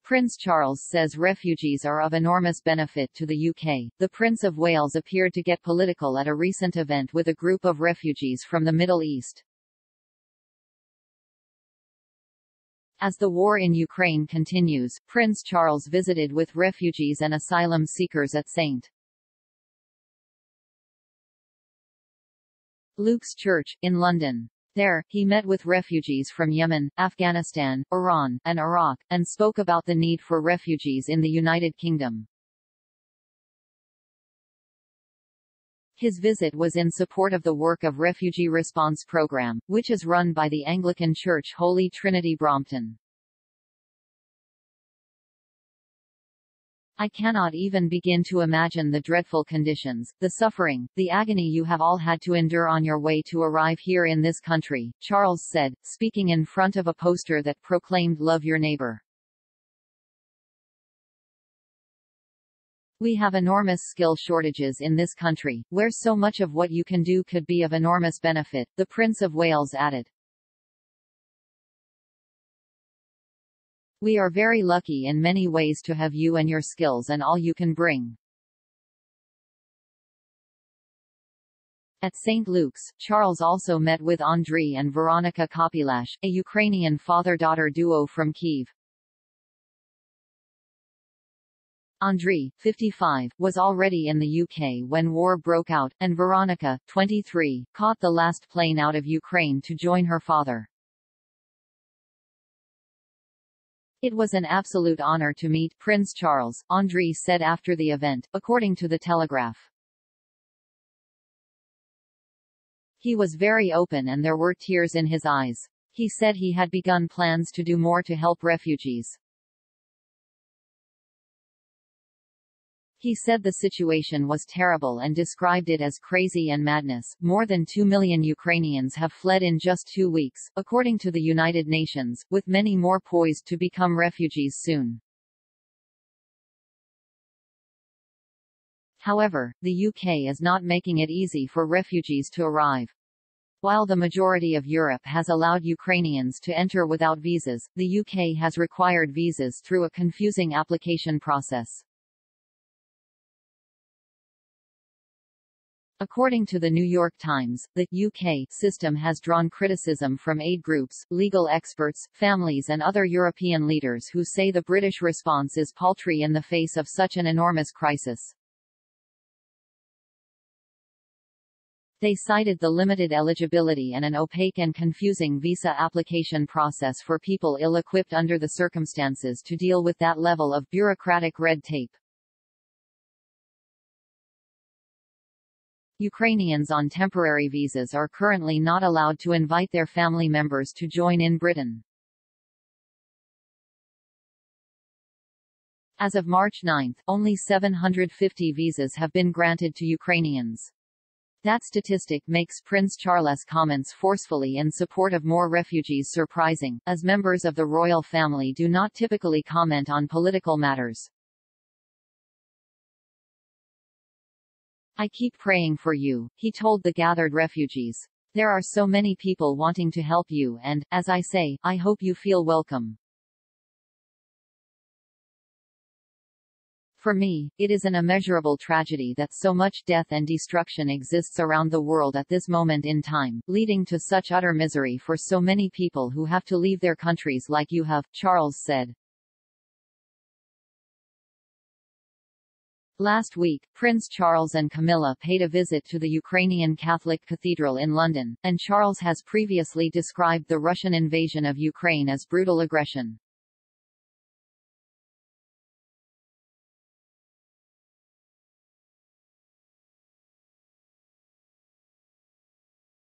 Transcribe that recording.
Prince Charles says refugees are of enormous benefit to the UK. The Prince of Wales appeared to get political at a recent event with a group of refugees from the Middle East. As the war in Ukraine continues, Prince Charles visited with refugees and asylum seekers at St. Luke's Church, in London. There, he met with refugees from Yemen, Afghanistan, Iran, and Iraq, and spoke about the need for refugees in the United Kingdom. His visit was in support of the work of Refugee Response Programme, which is run by the Anglican Church Holy Trinity Brompton. I cannot even begin to imagine the dreadful conditions, the suffering, the agony you have all had to endure on your way to arrive here in this country, Charles said, speaking in front of a poster that proclaimed "Love your neighbor." We have enormous skill shortages in this country, where so much of what you can do could be of enormous benefit, the Prince of Wales added. We are very lucky in many ways to have you and your skills and all you can bring. At St. Luke's, Charles also met with Andriy and Veronika Kopilash, a Ukrainian father-daughter duo from Kyiv. Andriy, 55, was already in the UK when war broke out, and Veronika, 23, caught the last plane out of Ukraine to join her father. It was an absolute honor to meet Prince Charles, Andriy said after the event, according to The Telegraph. He was very open and there were tears in his eyes. He said he had begun plans to do more to help refugees. He said the situation was terrible and described it as crazy and madness. More than 2 million Ukrainians have fled in just 2 weeks, according to the United Nations, with many more poised to become refugees soon. However, the UK is not making it easy for refugees to arrive. While the majority of Europe has allowed Ukrainians to enter without visas, the UK has required visas through a confusing application process. According to the New York Times, the UK system has drawn criticism from aid groups, legal experts, families and other European leaders who say the British response is paltry in the face of such an enormous crisis. They cited the limited eligibility and an opaque and confusing visa application process for people ill-equipped under the circumstances to deal with that level of bureaucratic red tape. Ukrainians on temporary visas are currently not allowed to invite their family members to join in Britain. As of March 9, only 750 visas have been granted to Ukrainians. That statistic makes Prince Charles' comments forcefully in support of more refugees surprising, as members of the royal family do not typically comment on political matters. I keep praying for you, he told the gathered refugees. There are so many people wanting to help you and, as I say, I hope you feel welcome. For me, it is an immeasurable tragedy that so much death and destruction exists around the world at this moment in time, leading to such utter misery for so many people who have to leave their countries like you have, Charles said. Last week, Prince Charles and Camilla paid a visit to the Ukrainian Catholic Cathedral in London, and Charles has previously described the Russian invasion of Ukraine as brutal aggression.